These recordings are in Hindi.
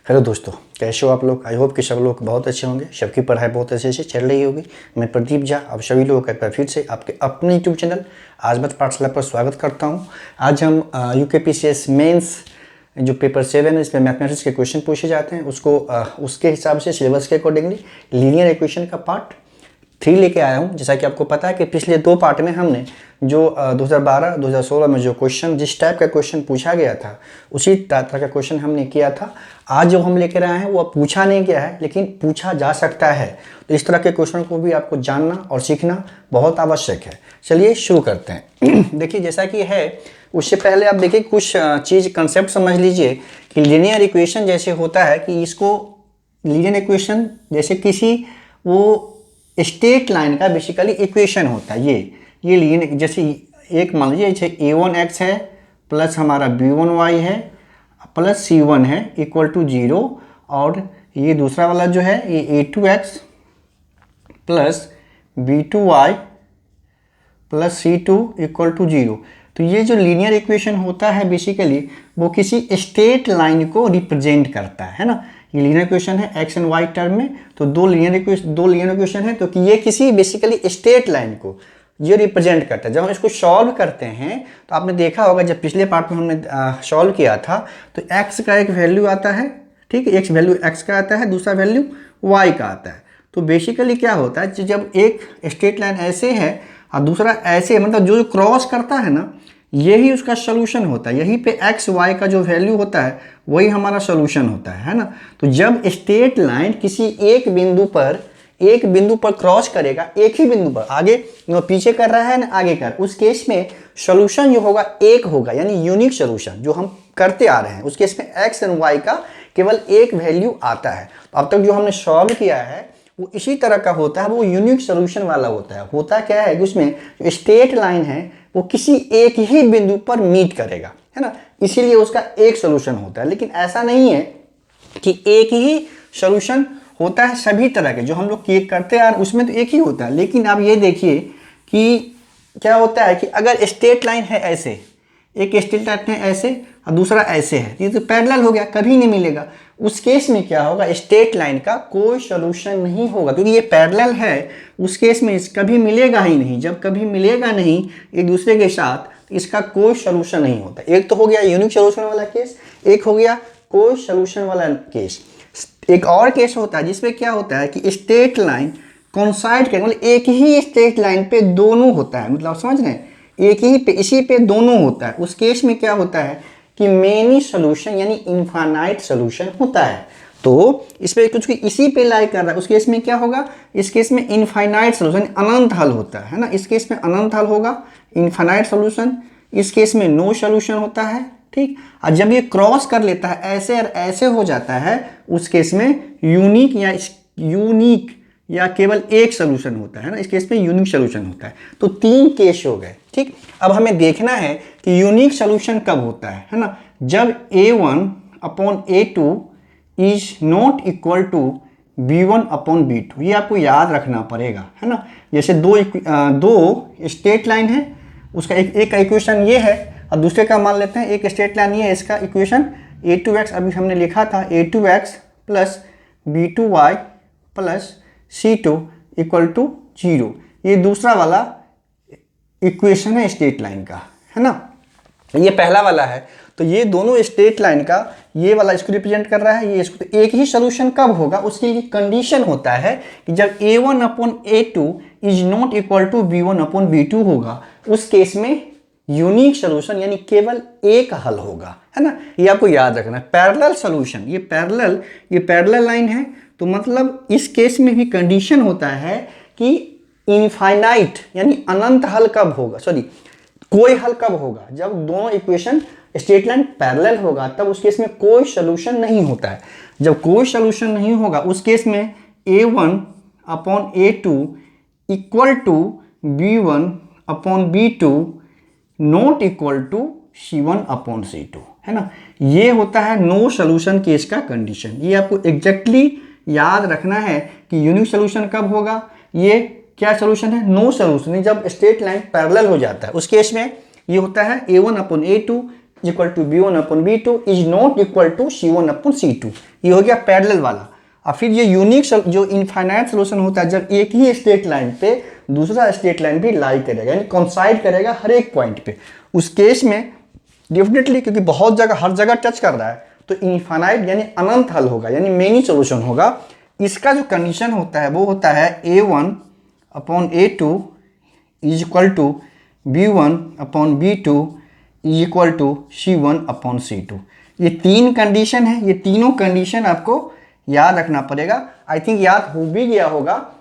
हेलो दोस्तों, कैसे हो आप लोग। आई होप कि सब लोग बहुत अच्छे होंगे, सबकी पढ़ाई बहुत अच्छे से चल रही होगी। मैं प्रदीप झा आप सभी लोगों का एक बार फिर से आपके अपने यूट्यूब चैनल आजमत पाठशाला पर स्वागत करता हूं। आज हम UKPCS मेंस जो पेपर 7 है, इसमें मैथमेटिक्स के क्वेश्चन पूछे जाते हैं, उसके हिसाब से सिलेबस के अकॉर्डिंगली लीनियर इक्वेशन का पार्ट 3 लेके आया हूँ। जैसा कि आपको पता है कि पिछले 2 पार्ट में हमने जो 2012-2016 में जो क्वेश्चन जिस टाइप का क्वेश्चन पूछा गया था उसी तरह का क्वेश्चन हमने किया था। आज जो हम लेकर आए हैं वो अब पूछा नहीं गया है, लेकिन पूछा जा सकता है। तो इस तरह के क्वेश्चन को भी आपको जानना और सीखना बहुत आवश्यक है। चलिए शुरू करते हैं। देखिए, जैसा कि है उससे पहले आप देखिए कुछ चीज़ कंसेप्ट समझ लीजिए कि लीनियर इक्वेशन जैसे होता है कि इसको लीनियर इक्वेशन जैसे किसी वो स्ट्रेट लाइन का बेसिकली इक्वेशन होता है। ये लीनियर, जैसे एक मान लीजिए जैसे a1x है प्लस हमारा b1y है प्लस c1 है इक्वल टू 0, और ये दूसरा वाला जो है ये a2x plus b2y plus c2 equal to 0। तो ये जो लीनियर इक्वेशन होता है बेसिकली वो किसी स्ट्रेट लाइन को रिप्रेजेंट करता है ना। ये लीनियर इक्वेशन है एक्स एंड वाई टर्म में, तो दो लीनियर इक्वेशन है, तो कि ये किसी बेसिकली स्ट्रेट लाइन को ये रिप्रेजेंट करता है। जब हम इसको सॉल्व करते हैं तो आपने देखा होगा जब पिछले पार्ट में हमने सॉल्व किया था तो एक्स का एक वैल्यू आता है, ठीक है, एक वैल्यू एक्स का आता है, दूसरा वैल्यू वाई का आता है। तो बेसिकली क्या होता है, जब एक स्ट्रेट लाइन ऐसे है और दूसरा ऐसे, मतलब जो क्रॉस करता है ना, यही उसका सोल्यूशन होता है। यहीं पे एक्स वाई का जो वैल्यू होता है वही हमारा सोल्यूशन होता है ना। तो जब स्ट्रेट लाइन किसी एक बिंदु पर क्रॉस करेगा, एक ही बिंदु पर, आगे पीछे कर रहा है ना आगे कर, उस केस में सोल्यूशन जो होगा एक होगा, यानी यूनिक सोल्यूशन जो हम करते आ रहे हैं। उस केस में एक्स एंड वाई का केवल एक वैल्यू आता है। तो अब तक जो हमने सॉल्व किया है वो इसी तरह का होता है, वो यूनिक सोल्यूशन वाला होता है। होता क्या है कि उसमें जो स्ट्रेट लाइन है वो किसी एक ही बिंदु पर मीट करेगा, है ना, इसीलिए उसका एक सोल्यूशन होता है। लेकिन ऐसा नहीं है कि एक ही सोल्यूशन होता है सभी तरह के जो हम लोग करते हैं उसमें तो एक ही होता है। लेकिन आप ये देखिए कि क्या होता है कि अगर स्ट्रेट लाइन है ऐसे, एक स्ट्रेट लाइन है ऐसे और दूसरा ऐसे है, ये तो पैरेलल हो गया, कभी नहीं मिलेगा। उस केस में क्या होगा, स्ट्रेट लाइन का कोई सोल्यूशन नहीं होगा, क्योंकि ये पैरेलल है। उस केस में कभी मिलेगा ही नहीं। जब कभी मिलेगा नहीं एक दूसरे के साथ तो इसका कोई सोल्यूशन नहीं होता। एक तो हो गया यूनिक सोल्यूशन वाला केस, एक हो गया कोई सोल्यूशन वाला केस। एक और केस होता है जिसमें क्या होता है कि स्ट्रेट लाइन कोइंसाइड करके, मतलब एक ही स्ट्रेट लाइन पे दोनों होता है, मतलब समझ रहे हैं, एक ही पे इसी पे दोनों होता है। उस केस में क्या होता है कि मेनी सोल्यूशन यानी इनफाइनाइट सोल्यूशन होता है। तो इस पे कुछ इसी पे लाई कर रहा है, उस केस में क्या होगा, इस केस में इनफाइनाइट सोल्यूशन अनंत हल होता है ना। इस केस में अनंत हल होगा, इनफाइनाइट सोल्यूशन। इस केस में नो सोल्यूशन होता है, ठीक। और जब ये क्रॉस कर लेता है ऐसे और ऐसे हो जाता है, उस केस में यूनिक या केवल एक सोल्यूशन होता है ना। इस केस में यूनिक सोल्यूशन होता है। तो 3 केस हो गए, ठीक। अब हमें देखना है कि यूनिक सोल्यूशन कब होता है ना, जब a1/a2 is not equal to b1/b2। ये आपको याद रखना पड़ेगा, है ना। जैसे दो स्ट्रेट लाइन है, उसका एक का इक्वेशन ये है और दूसरे का मान लेते हैं एक स्ट्रेट लाइन ये है, इसका इक्वेशन a2x अभी हमने लिखा था, a2x plus b2y plus c2 equal to 0। ये दूसरा वाला इक्वेशन है स्ट्रेट लाइन का, है ना। ये पहला वाला है। तो ये दोनों स्ट्रेट लाइन का ये वाला इसको रिप्रेजेंट कर रहा है, ये इसको। तो एक ही सोल्यूशन कब होगा, उसके लिए कंडीशन होता है कि जब a1/a2 is not equal to b1/b2 होगा, उस केस में यूनिक सोल्यूशन यानी केवल एक हल होगा, है ना। ये आपको याद रखना है। पैरेलल सोल्यूशन, ये पैरेलल लाइन है, तो मतलब इस केस में भी कंडीशन होता है कि इनफाइनाइट यानी अनंत हल कब होगा, कोई हल कब होगा, जब दोनों इक्वेशन स्ट्रेट लाइन पैरेलल होगा, तब उस केस में कोई सोल्यूशन नहीं होता है। जब कोई सोल्यूशन नहीं होगा उस केस में a1/a2 equal to b1/b2 not equal to c1/c2, है ना। ये होता है नो सोल्यूशन केस का कंडीशन। ये आपको एग्जैक्टली याद रखना है कि यूनिक सोल्यूशन कब होगा, ये क्या सोल्यूशन है, नो सोल्यूशन, जब स्ट्रेट लाइन पैरेलल हो जाता है। उस केस में ये होता है a1/a2 equal to B1/B2 is not equal to C1/C2। ये हो गया पैरेलल वाला। और फिर ये यूनिक जो इनफाइनाइट सोल्यूशन होता है, जब एक ही स्ट्रेट लाइन पे दूसरा स्ट्रेट लाइन भी लाई करेगा, यानी कॉन्साइड करेगा हर एक पॉइंट पे, उस केस में डेफिनेटली, क्योंकि बहुत जगह हर जगह टच कर रहा है, तो इनफाइनाइट यानी अनंत हल होगा, यानी मेनी सोल्यूशन होगा। इसका जो कंडीशन होता है वो होता है A1/A2 is equal to B1/B2 is equal to C1/C2। ये तीन कंडीशन है, ये तीनों कंडीशन आपको याद रखना पड़ेगा। आई थिंक याद हो भी गया होगा।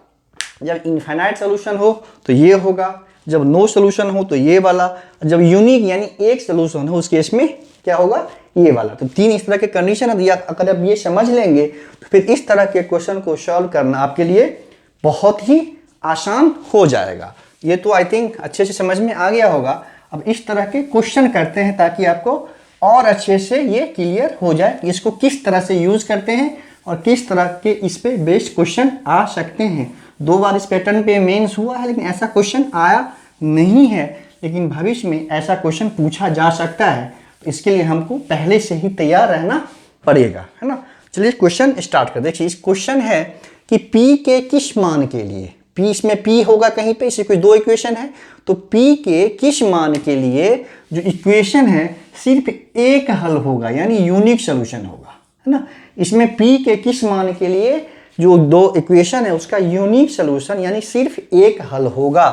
जब इनफाइनाइट सोल्यूशन हो तो ये होगा, जब नो सोल्यूशन हो तो ये वाला, जब यूनिक यानी एक सोल्यूशन हो उस केस में क्या होगा, ये वाला। तो तीन इस तरह के कंडीशन है। अगर आप ये समझ लेंगे तो फिर इस तरह के क्वेश्चन को सॉल्व करना आपके लिए बहुत ही आसान हो जाएगा। ये तो आई थिंक अच्छे से समझ में आ गया होगा। अब इस तरह के क्वेश्चन करते हैं ताकि आपको और अच्छे से ये क्लियर हो जाए कि इसको किस तरह से यूज करते हैं और किस तरह के इस पे बेस्ड क्वेश्चन आ सकते हैं। 2 बार इस पैटर्न पे मेंस हुआ है, लेकिन ऐसा क्वेश्चन आया नहीं है, लेकिन भविष्य में ऐसा क्वेश्चन पूछा जा सकता है। तो इसके लिए हमको पहले से ही तैयार रहना पड़ेगा, है ना। चलिए क्वेश्चन स्टार्ट कर। देखिए, इस क्वेश्चन है कि P के किस मान के लिए, P इसमें P होगा कहीं पे, इससे कोई 2 इक्वेशन है, तो P के किस मान के लिए जो इक्वेशन है सिर्फ एक हल होगा, यानी यूनिक सोल्यूशन होगा, है ना। इसमें P के किस मान के लिए जो 2 इक्वेशन है उसका यूनिक सोल्यूशन यानी सिर्फ एक हल होगा।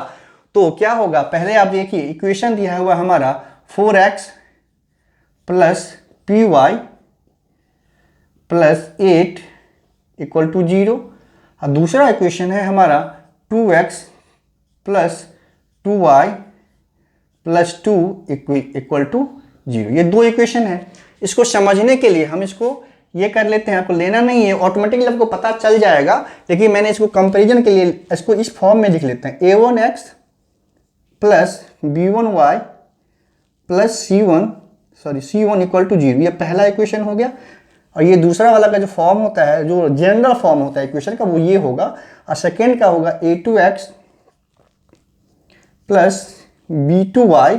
तो क्या होगा, पहले आप देखिए इक्वेशन दिया हुआ हमारा 4x plus py plus 8 equal to 0, और दूसरा इक्वेशन है हमारा 2x plus 2y plus 2 equal to 0। ये 2 इक्वेशन है। इसको समझने के लिए हम इसको ये कर लेते हैं, आपको लेना नहीं है, ऑटोमेटिकली आपको पता चल जाएगा, लेकिन मैंने इसको कंपैरिजन के लिए इसको इस फॉर्म में लिख लेते हैं। a1x plus b1y plus c1 equal to 0। ये पहला इक्वेशन हो गया। और ये दूसरा वाला का जो फॉर्म होता है, जो जनरल फॉर्म होता है इक्वेशन का, वो ये होगा। और सेकेंड का होगा a2x plus b2y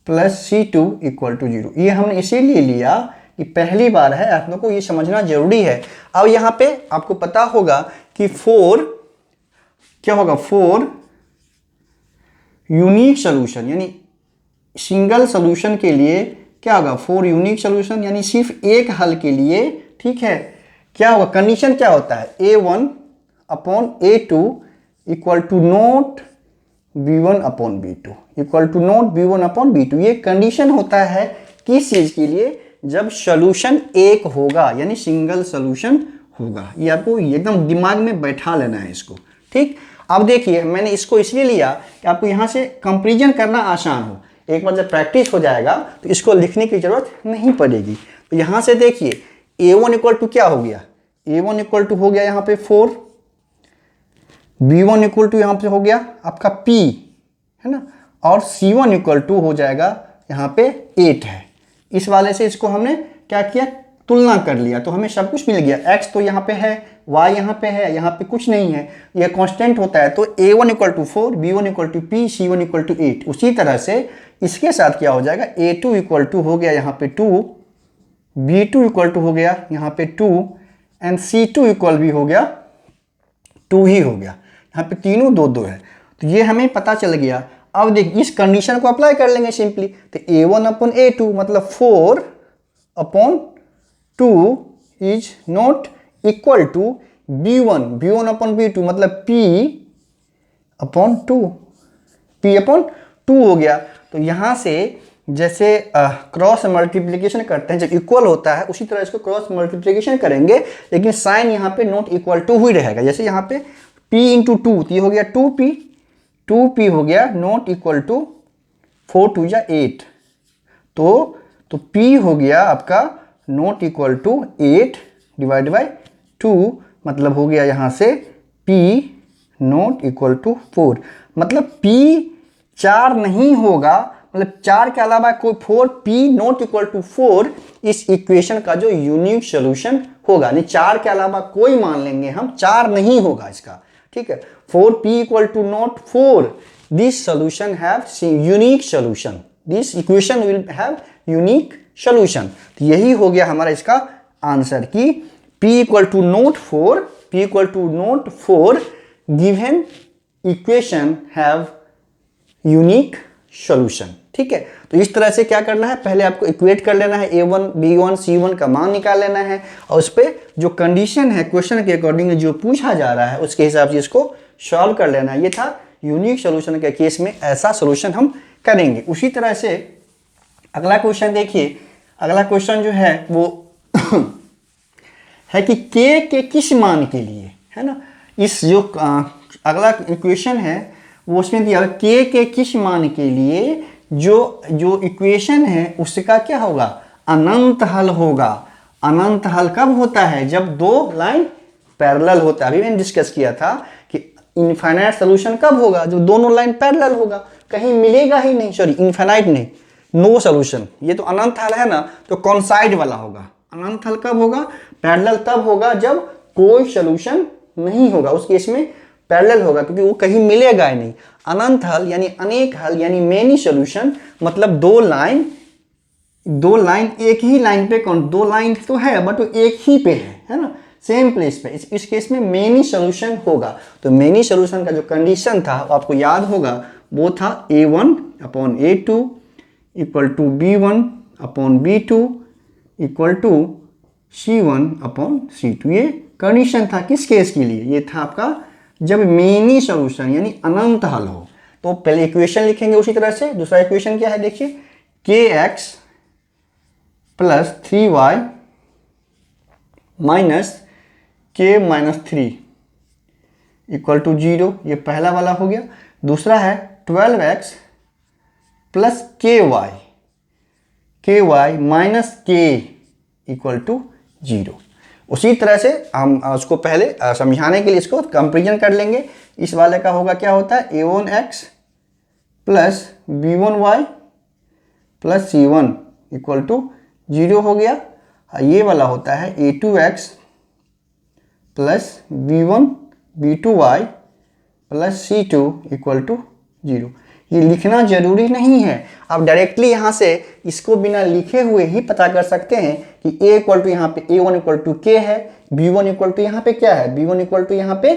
plus c2 equal to 0। ये हमने इसीलिए लिया कि पहली बार है, आप लोगों को ये समझना जरूरी है। अब यहाँ पे आपको पता होगा कि 4 क्या होगा, 4 यूनिक सोल्यूशन यानी सिंगल सोल्यूशन के लिए क्या होगा, 4 यूनिक सोल्यूशन यानी सिर्फ एक हल के लिए, ठीक है, क्या होगा, कंडीशन क्या होता है, A1/A2 equal to not B1/B2 equal to not B1/B2। ये कंडीशन होता है किस चीज के लिए, जब सोल्यूशन एक होगा यानी सिंगल सोल्यूशन होगा। ये आपको एकदम दिमाग में बैठा लेना है इसको, ठीक। अब देखिए, मैंने इसको इसलिए लिया कि आपको यहाँ से कंपैरिजन करना आसान हो। एक बार जब प्रैक्टिस हो जाएगा तो इसको लिखने की जरूरत नहीं पड़ेगी। तो यहाँ से देखिए A1 इक्वल टू क्या हो गया, A1 इक्वल टू हो गया यहाँ पे 4, B1 इक्वल टू यहाँ पे हो गया आपका P, है ना, और C1 इक्वल टू हो जाएगा यहाँ पे 8 है। इस वाले से इसको हमने क्या किया, तुलना कर लिया, तो हमें सब कुछ मिल गया। x तो यहाँ पे है, y यहाँ पे है, यहाँ पे कुछ नहीं है, ये कांस्टेंट होता है। तो A1 equal to 4, B1 equal to P, C1 equal to 8। उसी तरह से इसके साथ क्या हो जाएगा, A2 इक्वल टू हो गया यहाँ पे 2, B2 इक्वल टू हो गया यहाँ पे 2, एंड C2 इक्वल भी हो गया 2 ही हो गया। यहाँ पे तीनों 2 है, तो ये हमें पता चल गया। अब देखिए इस कंडीशन को अप्लाई कर लेंगे सिंपली, तो A1/A2 मतलब 4/2 is not equal to B1/B2 मतलब P/2 हो गया। तो यहाँ से जैसे क्रॉस मल्टीप्लिकेशन करते हैं, जब इक्वल होता है उसी तरह इसको क्रॉस मल्टीप्लिकेशन करेंगे, लेकिन साइन यहाँ पे नॉट इक्वल टू ही रहेगा। जैसे यहाँ पे P इंटू 2, तो ये हो गया 2P हो गया नॉट इक्वल टू 4 2 या 8, तो P हो गया आपका not equal to 8 divide by 2, मतलब हो गया यहाँ से P नॉट इक्वल टू 4, मतलब P 4 नहीं होगा, मतलब 4 के अलावा कोई 4P नॉट इक्वल टू 4 इस इक्वेशन का जो यूनिक सोल्यूशन होगा। यानी 4 के अलावा कोई मान लेंगे हम, 4 नहीं होगा इसका, ठीक है। 4P equal to not 4, this solution have unique solution, this equation will have unique solution. तो यही हो गया हमारा इसका आंसर कि P equal to not four given equation have unique solution. ठीक है, तो इस तरह से क्या करना है, पहले आपको इक्वेट कर लेना है A1 B1 C1 का मान निकाल लेना है और उस पर जो कंडीशन है क्वेश्चन के अकॉर्डिंग जो पूछा जा रहा है उसके हिसाब से इसको सॉल्व कर लेना है। ये था यूनिक सॉल्यूशन के केस में ऐसा सॉल्यूशन हम करेंगे। उसी तरह से अगला क्वेश्चन देखिए, अगला क्वेश्चन जो है वो है कि के किस मान के लिए, है ना। इस जो अगला इक्वेशन है वो उसमें दिया के किस मान के लिए जो इक्वेशन है उसका क्या होगा, अनंत हल होगा। अनंत हल कब होता है, जब दो लाइन पैरेलल होता है। अभी मैंने डिस्कस किया था कि इनफाइनाइट सोल्यूशन कब होगा, जब दोनों लाइन पैरेलल होगा, कहीं मिलेगा ही नहीं, सॉरी इनफाइनाइट नहीं, नो सोल्यूशन। ये तो अनंत हल है ना, तो कौन साइड वाला होगा। अनंत हल कब होगा, पैरेलल तब होगा जब कोई सोल्यूशन नहीं होगा, उस केस में पैरेलल होगा क्योंकि वो कहीं मिलेगा ही नहीं। अनंत हल यानी अनेक हल यानी मेनी सॉल्यूशन, मतलब दो लाइन एक ही लाइन पे, कौन दो लाइन तो है बट वो एक ही पे है ना, सेम प्लेस पे। इस केस में मेनी सॉल्यूशन होगा। तो मेनी सॉल्यूशन का जो कंडीशन था वो आपको याद होगा, वो था A1 upon A2 equal to B1 upon B2 equal to C1 upon C2। ये कंडीशन था किस केस के लिए, ये था आपका जब मेनी सॉल्यूशन यानी अनंत हल हो। तो पहले इक्वेशन लिखेंगे उसी तरह से। दूसरा इक्वेशन क्या है देखिए, kx plus 3y minus k minus 3 equal to 0, ये पहला वाला हो गया। दूसरा है 12x plus ky minus k equal to 0। उसी तरह से हम उसको पहले समझाने के लिए इसको कंपेरिजन कर लेंगे। इस वाले का होगा क्या होता है, A1x plus B1y plus C1 equal to 0 हो गया। ये वाला होता है A2x plus B2y plus C2 equal to 0। ये लिखना जरूरी नहीं है, आप डायरेक्टली यहाँ से इसको बिना लिखे हुए ही पता कर सकते हैं कि A इक्वल टू यहाँ पे A1 इक्वल टू K है, B1 इक्वल टू यहाँ पे क्या है, B1 इक्वल टू यहाँ पे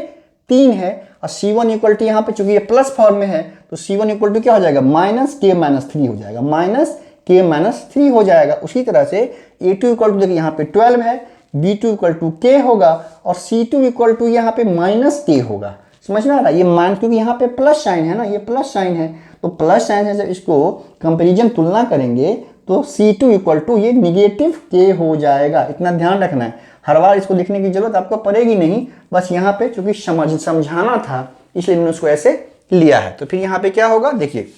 3 है और C1 इक्वल टू यहाँ पे चूंकि ये प्लस फॉर्म में है तो C1 इक्वल टू क्या हो जाएगा, माइनस K माइनस 3 हो जाएगा, माइनस K माइनस 3 हो जाएगा। उसी तरह से A2 इक्वल टू देखिए यहाँ पे 12 है, B2 इक्वल टू K होगा और C2 इक्वल टू यहाँ पे माइनस K होगा। समझ में आ रहा है, ये मान क्योंकि यहाँ पे प्लस साइन है ना, ये प्लस साइन है, तो प्लस साइन है, जब इसको कंपैरिजन तुलना करेंगे तो C2 इक्वल टू ये निगेटिव K हो जाएगा। इतना ध्यान रखना है, हर बार इसको लिखने की जरूरत आपको पड़ेगी नहीं, बस यहाँ पे चूंकि समझाना था इसलिए मैंने उसको ऐसे लिया है। तो फिर यहाँ पे क्या होगा देखिए,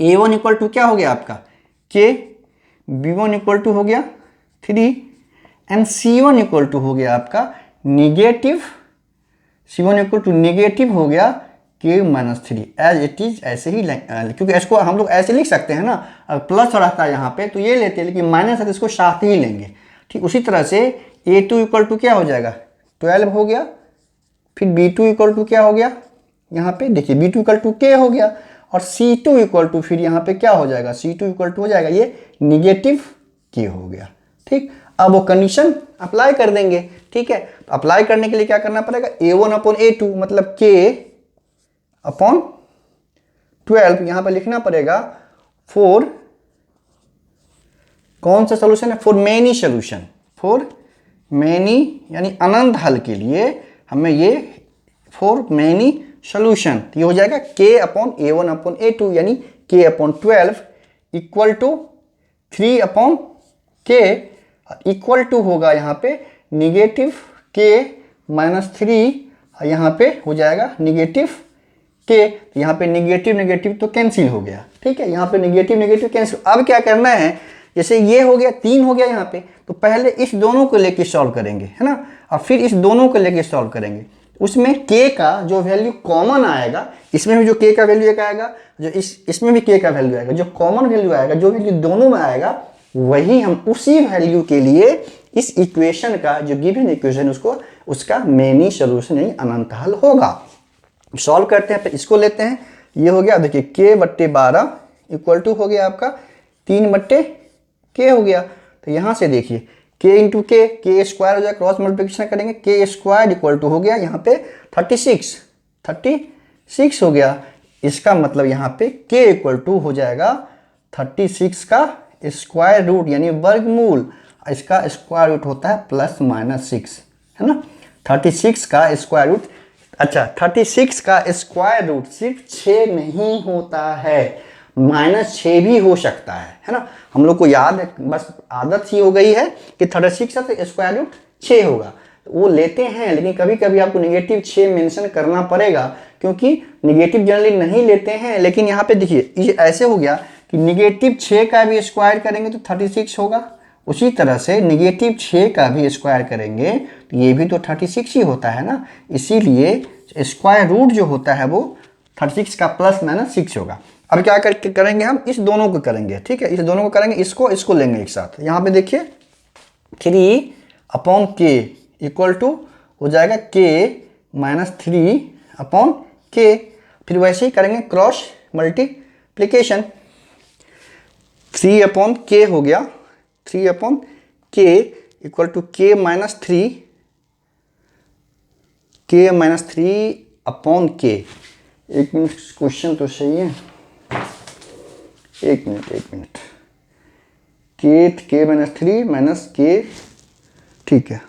A1 इक्वल टू क्या हो गया आपका K, B1 इक्वल टू हो गया 3 एंड C1 इक्वल टू हो गया आपका negative, C1 equal to negative हो गया K minus 3 as it is, ऐसे ही क्योंकि इसको हम लोग ऐसे लिख सकते हैं ना, अगर प्लस रहता है यहाँ पे तो ये लेते हैं, लेकिन माइनस है तो इसको साथ ही लेंगे। ठीक उसी तरह से A2 इक्वल टू क्या हो जाएगा 12 हो गया, फिर B2 इक्वल टू क्या हो गया यहाँ पे देखिए B2 इक्वल टू K हो गया और C2 इक्वल टू फिर यहाँ पे क्या हो जाएगा, C2 इक्वल टू हो जाएगा ये निगेटिव K हो गया। ठीक, अब वो कंडीशन अप्लाई कर देंगे। ठीक है, तो अप्लाई करने के लिए क्या करना पड़ेगा, A1 अपॉन A2 मतलब K अपॉन 12 यहां पर लिखना पड़ेगा फॉर कौन सा सोल्यूशन है, for many solution, for many यानी अनंत हल के लिए हमें ये फॉर मेनी सोल्यूशन, ये हो जाएगा K upon A1 upon A2 यानी K upon 12 equal to 3 upon K equal to होगा यहाँ पे निगेटिव K माइनस 3, यहाँ पे हो जाएगा निगेटिव K, तो यहाँ पे निगेटिव निगेटिव तो कैंसिल हो गया। ठीक है, यहाँ पे निगेटिव निगेटिव कैंसिल। अब क्या करना है, जैसे ये हो गया 3 हो गया यहाँ पे, तो पहले इस दोनों को लेके सॉल्व करेंगे, है ना, और फिर इस दोनों को लेके सॉल्व करेंगे। उसमें K का जो वैल्यू कॉमन आएगा, इसमें भी जो K का वैल्यू एक आएगा, जो इसमें भी K का वैल्यू आएगा, जो कॉमन वैल्यू आएगा, जो वैल्यू दोनों में आएगा, वही हम उसी वैल्यू के लिए इस इक्वेशन का जो गिवन इक्वेशन उसको उसका मेनी सोल्यूशन यानी अनंत हल होगा। सॉल्व करते हैं, इसको लेते हैं, ये हो गया देखिए K/12 इक्वल टू हो गया आपका 3/k हो गया। तो यहाँ से देखिए k इंटू के स्क्वायर हो जाएगा, क्रॉस मल्टीप्लिकेशन करेंगे के स्क्वायर इक्वल टू हो गया यहाँ पे 36 हो गया। इसका मतलब यहाँ पे k इक्वल टू हो जाएगा 36 का स्क्वायर रूट यानी वर्गमूल। इसका स्क्वायर रूट होता है ±6, है ना। 36 का स्क्वायर रूट, अच्छा 36 का स्क्वायर रूट सिर्फ 6 नहीं होता है, -6 भी हो सकता है ना। हम लोग को याद है, बस आदत ही हो गई है कि 36 का तो स्क्वायर रूट 6 होगा, वो लेते हैं। लेकिन कभी कभी आपको नेगेटिव 6 मेंशन करना पड़ेगा, क्योंकि नेगेटिव जनरली नहीं लेते हैं। लेकिन यहाँ पे देखिए ये ऐसे हो गया कि नेगेटिव 6 का भी स्क्वायर करेंगे तो 36 होगा, उसी तरह से नेगेटिव 6 का भी स्क्वायर करेंगे तो ये भी तो 36 ही होता है ना। इसीलिए स्क्वायर रूट जो होता है वो 36 का ±6 होगा। अब क्या करेंगे हम, इस दोनों को करेंगे, ठीक है, इस दोनों को करेंगे, इसको लेंगे एक साथ। यहाँ पे देखिए 3/k इक्वल टू हो जाएगा k -3/k। फिर वैसे ही करेंगे क्रॉस मल्टीप्लिकेशन, 3/k हो गया, 3/k equal to k -3/k। एक मिनट, क्वेश्चन तो सही है, एक मिनट, k -3 ठीक है।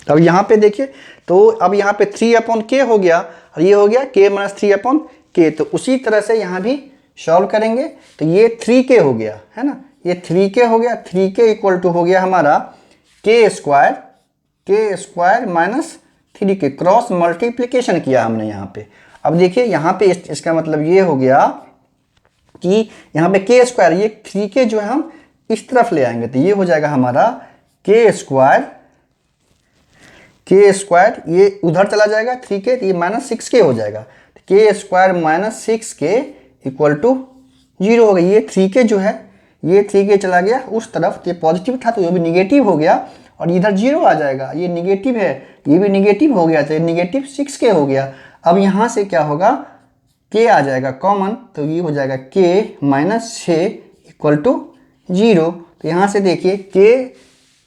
अब यहाँ पे देखिए, तो अब यहाँ पे 3/k हो गया और ये हो गया k -3/k। तो उसी तरह से यहाँ भी सॉल्व करेंगे तो ये 3k हो गया, है ना, ये 3k हो गया। 3k इक्वल टू हो गया हमारा k square -3k, cross multiplication किया हमने यहाँ पे। अब देखिए यहाँ पे इसका मतलब ये हो गया कि यहाँ पे k स्क्वायर, ये 3k जो है हम इस तरफ ले आएंगे तो ये हो जाएगा हमारा k स्क्वायर, ये उधर चला जाएगा 3k, तो ये -6k हो जाएगा। k square -6k equal to 0 हो गया। ये 3k जो है, ये 3k चला गया उस तरफ, ये पॉजिटिव था तो ये भी निगेटिव हो गया और इधर 0 आ जाएगा, ये निगेटिव है, ये भी निगेटिव हो गया तो ये -6k हो गया। अब यहाँ से क्या होगा, k आ जाएगा कॉमन, तो ये हो जाएगा k -6 इक्वल टू 0। तो यहाँ से देखिए k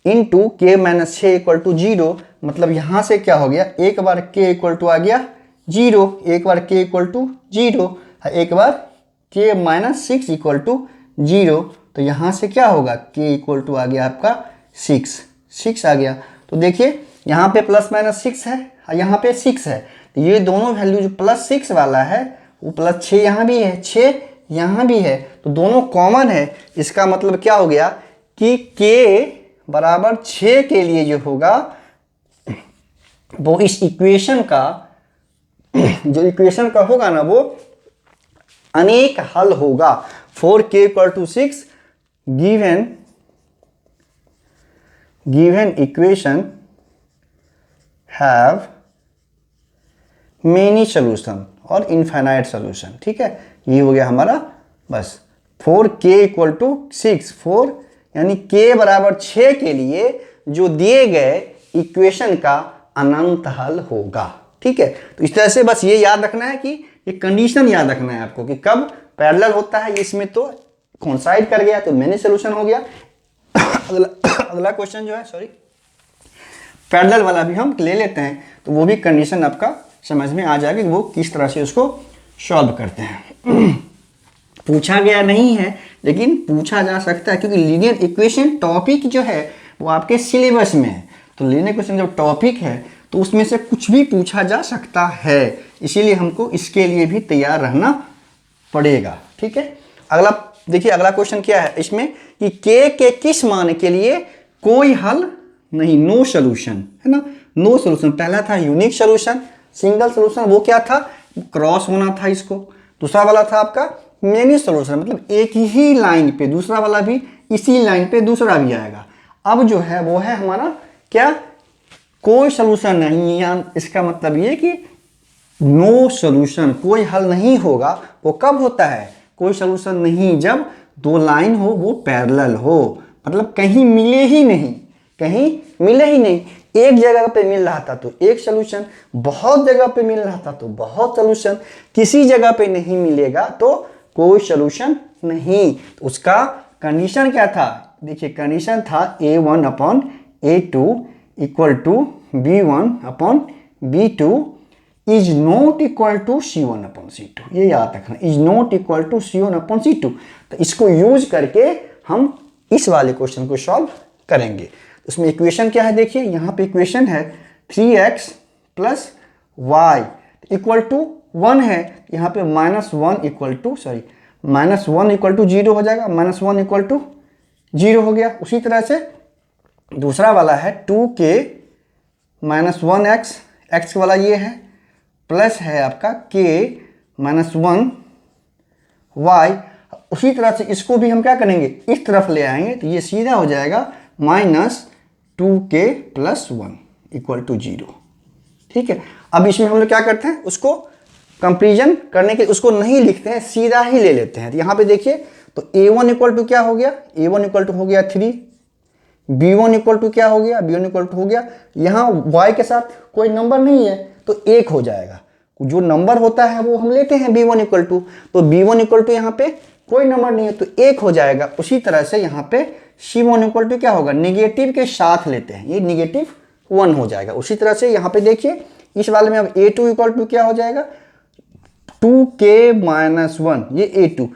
into k -6 equal to 0, मतलब यहाँ से क्या हो गया, एक बार k इक्वल टू आ गया 0, एक बार k इक्वल टू 0, एक बार k -6 इक्वल टू 0। तो यहाँ से क्या होगा, k इक्वल टू आ गया आपका 6 आ गया। तो देखिए यहाँ पे ±6 है और यहाँ पे 6 है, तो ये दोनों वैल्यू जो +6 वाला है वो +6 यहाँ भी है, 6 यहाँ भी है, तो दोनों कॉमन है। इसका मतलब क्या हो गया कि k बराबर 6 के लिए जो होगा वो इस इक्वेशन का जो इक्वेशन का होगा ना वो अनेक हल होगा। 4k equal to 6 given equation have many solution और इनफाइनाइट सॉल्यूशन, ठीक है। ये हो गया हमारा बस 4k इक्वल टू 6, 4 यानी k बराबर 6 के लिए जो दिए गए इक्वेशन का अनंत हल होगा, ठीक है। तो इस तरह से बस ये याद रखना है कि ये कंडीशन याद रखना है आपको कि कब पैरेलल होता है, इसमें तो कोइंसाइड कर गया तो मैनी सॉल्यूशन हो गया। अगला क्वेश्चन जो है, सॉरी, पैरेलल वाला भी हम ले लेते हैं तो वो भी कंडीशन आपका समझ में आ जाएगी वो किस तरह से उसको सॉल्व करते हैं। पूछा गया नहीं है लेकिन पूछा जा सकता है, क्योंकि लीनियर इक्वेशन टॉपिक जो है वो आपके सिलेबस में है। तो लीनियर इक्वेशन जब टॉपिक है तो उसमें से कुछ भी पूछा जा सकता है, इसीलिए हमको इसके लिए भी तैयार रहना पड़ेगा, ठीक है। अगला देखिए, अगला क्वेश्चन क्या है इसमें कि k के किस मान के लिए कोई हल नहीं, नो सॉल्यूशन, है ना, नो सॉल्यूशन। पहला था यूनिक सॉल्यूशन, सिंगल सॉल्यूशन, वो क्या था, क्रॉस होना था इसको। दूसरा वाला था आपका मेनी सॉल्यूशन, मतलब एक ही लाइन पे दूसरा वाला भी इसी लाइन पे दूसरा भी आएगा। अब जो है वो है हमारा क्या, कोई सॉल्यूशन नहीं, या इसका मतलब ये कि नो सॉल्यूशन, कोई हल नहीं होगा। वो कब होता है कोई सॉल्यूशन नहीं, जब दो लाइन हो वो पैरेलल हो, मतलब कहीं मिले ही नहीं, एक जगह पे मिल रहा था तो एक सॉल्यूशन, बहुत जगह पे मिल रहा था तो बहुत सॉल्यूशन, किसी जगह पे नहीं मिलेगा तो कोई सोल्यूशन नहीं। तो उसका कंडीशन क्या था, देखिए कंडीशन था A1 upon A2 equal to B1 upon B2 is not equal to C1 upon C2। ये याद रखना, is not equal to C1 upon C2। तो इसको यूज करके हम इस वाले क्वेश्चन को सॉल्व करेंगे। उसमें इक्वेशन क्या है, देखिए यहाँ पे इक्वेशन है 3x plus Y equal to 1 है, यहाँ पे -1 इक्वल टू -1 इक्वल टू 0 हो जाएगा, -1 इक्वल टू 0 हो गया। उसी तरह से दूसरा वाला है 2k -1x, x वाला ये है, प्लस है आपका k -1 y। उसी तरह से इसको भी हम क्या करेंगे, इस तरफ ले आएंगे, तो ये सीधा हो जाएगा -2k + 1 इक्वल टू 0। ठीक है, अब इसमें हम लोग क्या करते हैं, उसको कंपेरिजन करने के उसको नहीं लिखते हैं, सीधा ही ले लेते हैं। तो यहाँ पे देखिए, तो A1 इक्वल टू क्या हो गया, A1 इक्वल टू हो गया 3, B1 इक्वल टू क्या हो गया, B1 इक्वल टू हो गया, यहाँ y के साथ कोई नंबर नहीं है तो 1 हो जाएगा। जो नंबर होता है वो हम लेते हैं B1 इक्वल टू, तो B1 इक्वल टू यहाँ पे कोई नंबर नहीं है तो 1 हो जाएगा। उसी तरह से यहाँ पे C1 इक्वल टू क्या होगा, निगेटिव के साथ लेते हैं, ये -1 हो जाएगा। उसी तरह से यहाँ पे देखिए इस वाले में अब A2 इक्वल टू क्या हो जाएगा, 2k - 1, ये A2।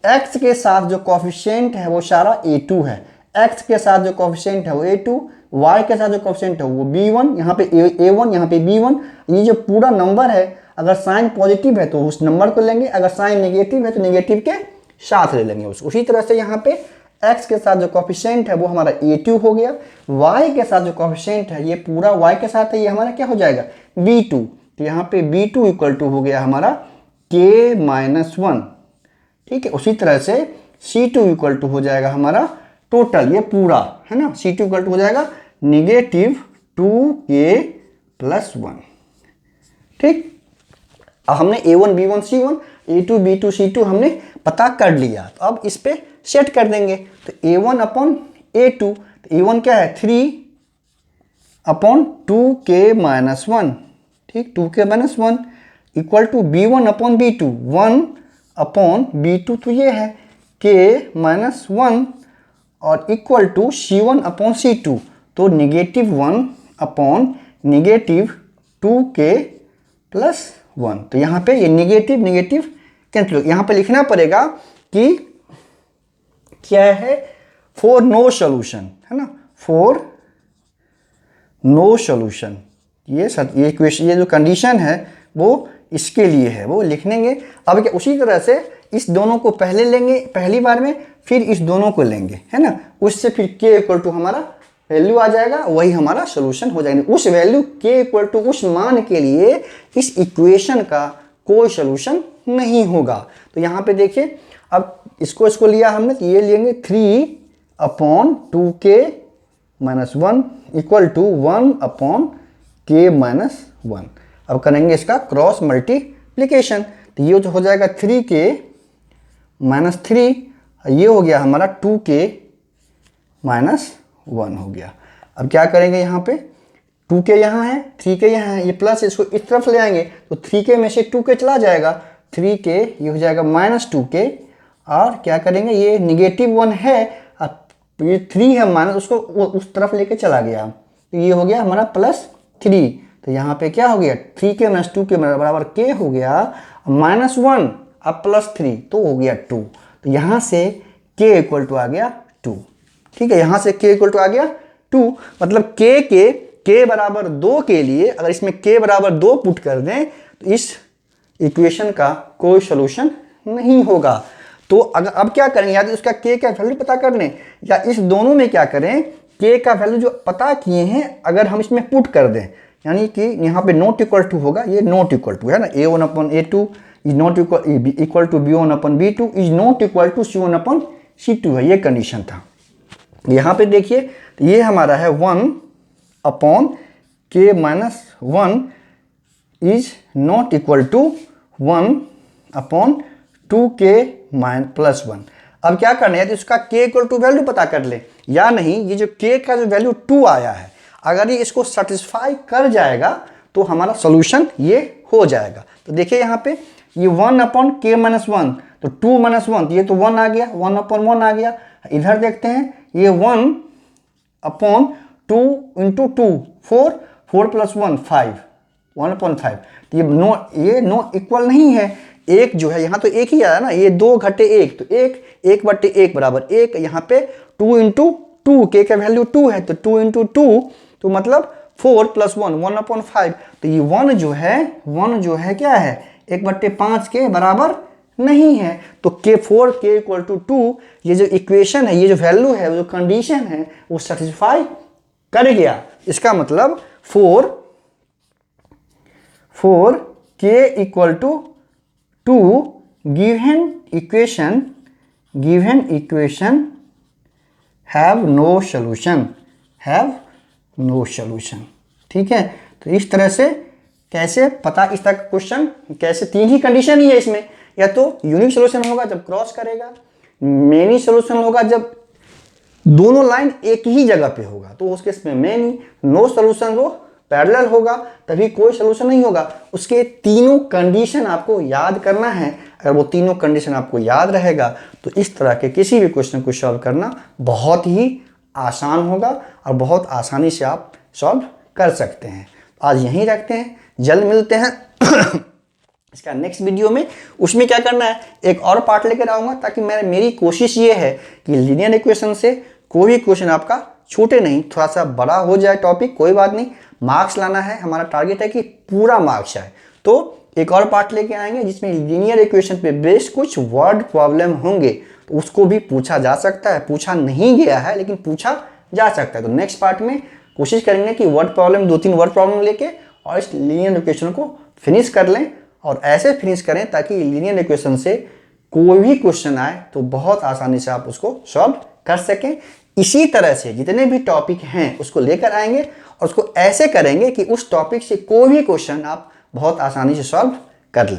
x के साथ जो कोफिशिएंट है वो सारा A2 है, x के साथ जो कोफिशिएंट है वो A2, y के साथ जो कोफिशिएंट है वो B1, यहाँ पे A1, यहाँ पे B1। ये जो पूरा नंबर है, अगर साइन पॉजिटिव है तो उस नंबर को लेंगे, अगर साइन नेगेटिव है तो नेगेटिव के साथ ले लेंगे उसको। उसी तरह से यहाँ पे x के साथ जो कोफिशिएंट है वो हमारा A2 हो गया, y के साथ जो कोफिशिएंट है ये पूरा y के साथ है, ये हमारा क्या हो जाएगा, B2। तो यहाँ पे B2 इक्वल टू हो गया हमारा k - 1। ठीक है, उसी तरह से C2 इक्वल टू हो जाएगा हमारा टोटल, ये पूरा है ना, C2 इक्वल टू हो जाएगा -2k + 1। ठीक, अब हमने A1 B1 C1 A2 B2 C2 हमने पता कर लिया, तो अब इस पे सेट कर देंगे। तो A1 अपॉन A2, तो A1 क्या है 3 अपॉन 2k - 1, ठीक, 2k - 1 equal to B1 upon B2, 1 upon B2 तो ये है k - 1 और equal to C1 upon C2, तो -1 अपॉन -2k + 1। तो यहाँ पे ये नेगेटिव कैंसिल, यहाँ पे लिखना पड़ेगा कि क्या है, फॉर नो सोल्यूशन, है ना, फॉर नो सोल्यूशन। ये क्वेश्चन, ये जो कंडीशन है वो इसके लिए है, वो लिख लेंगे। अब क्या, उसी तरह से इस दोनों को पहले लेंगे पहली बार में, फिर इस दोनों को लेंगे, है ना, उससे फिर k इक्वल टू हमारा वैल्यू आ जाएगा, वही हमारा सोल्यूशन हो जाएगा। उस वैल्यू k इक्वल टू उस मान के लिए इस इक्वेशन का कोई सोल्यूशन नहीं होगा। तो यहाँ पे देखिए, अब इसको लिया हमने, तो ये लेंगे 3 upon 2k - 1 equal to 1 upon k - 1। अब करेंगे इसका क्रॉस मल्टीप्लीकेशन, तो ये जो हो जाएगा 3k - 3, ये हो गया हमारा 2k - 1 हो गया। अब क्या करेंगे, यहाँ पे 2k यहाँ है, 3k यहाँ है, ये प्लस इसको इस तरफ ले आएंगे तो 3k में से 2k चला जाएगा, 3k ये हो जाएगा -2k। और क्या करेंगे, ये -1 है, अब ये 3 है माइनस, उसको उस तरफ लेके चला गया, तो ये हो गया हमारा +3। तो यहाँ पे क्या हो गया, 3k - 2k बराबर k हो गया, -1 अब +3 तो हो गया 2। तो यहाँ से k इक्वल टू आ गया 2। ठीक है, यहाँ से k इक्वल टू आ गया 2, मतलब k बराबर 2 के लिए अगर इसमें k बराबर 2 पुट कर दें तो इस इक्वेशन का कोई सोल्यूशन नहीं होगा। तो अगर अब क्या करें, या तो इसका k का वैल्यू पता कर लें, या इस दोनों में क्या करें, k का वैल्यू जो पता किए हैं अगर हम इसमें पुट कर दें, यानी कि यहाँ पे नॉट इक्वल टू होगा, ये नॉट इक्वल टू है ना, A1 upon A2 is not equal to B1 upon B2 is not equal to C1 upon C2 है, ये कंडीशन था। यहाँ पे देखिए, तो ये हमारा है 1 upon k - 1 is not equal to 1 upon 2k + 1। अब क्या करना है, तो इसका k इक्वल टू वैल्यू पता कर ले, या नहीं, ये जो k का जो वैल्यू 2 आया है, अगर ये इसको सेटिस्फाई कर जाएगा तो हमारा सोल्यूशन ये हो जाएगा। तो देखिए यहाँ पे ये 1 अपॉन k - 1, तो 2 - 1, ये तो 1 आ गया, 1/1 आ गया। इधर देखते हैं, ये 1/2 इंटू 2 4, 4 + 1 5, 1/5। तो ये नो इक्वल नहीं है। एक जो है यहाँ तो एक ही आया ना, ये 2 घटे 1, तो 1/1 बराबर 1। यहाँ पे 2 इंटू 2, के का वैल्यू 2 है, तो 2 इंटू 2 तो मतलब 4 + 1, 1/5। तो ये 1 जो है क्या है, 1/5 के बराबर नहीं है। तो k = 2, ये जो इक्वेशन है, ये जो वैल्यू है, जो कंडीशन है, वो सेटिस्फाई कर गया। इसका मतलब 4 k = 2 given equation have no solution। ठीक है, तो इस तरह से कैसे पता, इस तरह का क्वेश्चन कैसे, 3 ही कंडीशन ही है इसमें, या तो यूनिक सोल्यूशन होगा जब क्रॉस करेगा, मेनी सोल्यूशन होगा जब दोनों लाइन एक ही जगह पे होगा, तो उसके इसमें मेनी, नो सोल्यूशन वो पैरेलल होगा, तभी कोई सोल्यूशन नहीं होगा। उसके तीनों कंडीशन आपको याद करना है। अगर वो तीनों कंडीशन आपको याद रहेगा तो इस तरह के किसी भी क्वेश्चन को सॉल्व करना बहुत ही आसान होगा और बहुत आसानी से आप सॉल्व कर सकते हैं। आज यहीं रखते हैं, जल्द मिलते हैं इसका नेक्स्ट वीडियो में। उसमें क्या करना है, एक और पार्ट लेकर आऊँगा, ताकि मेरी कोशिश ये है कि लीनियर इक्वेशन से कोई भी क्वेश्चन आपका छूटे नहीं। थोड़ा सा बड़ा हो जाए टॉपिक, कोई बात नहीं, मार्क्स लाना है, हमारा टारगेट है कि पूरा मार्क्स आए। तो एक और पार्ट लेके आएंगे जिसमें लीनियर इक्वेशन पे बेस्ड कुछ वर्ड प्रॉब्लम होंगे, तो उसको भी पूछा जा सकता है, पूछा नहीं गया है लेकिन पूछा जा सकता है। तो नेक्स्ट पार्ट में कोशिश करेंगे कि वर्ड प्रॉब्लम, 2-3 वर्ड प्रॉब्लम लेके और इस लीनियर इक्वेशन को फिनिश कर लें, और ऐसे फिनिश करें ताकि लीनियर इक्वेशन से कोई भी क्वेश्चन आए तो बहुत आसानी से आप उसको सॉल्व कर सकें। इसी तरह से जितने भी टॉपिक हैं उसको लेकर आएंगे और उसको ऐसे करेंगे कि उस टॉपिक से कोई भी क्वेश्चन आप बहुत आसानी से सॉल्व कर लें।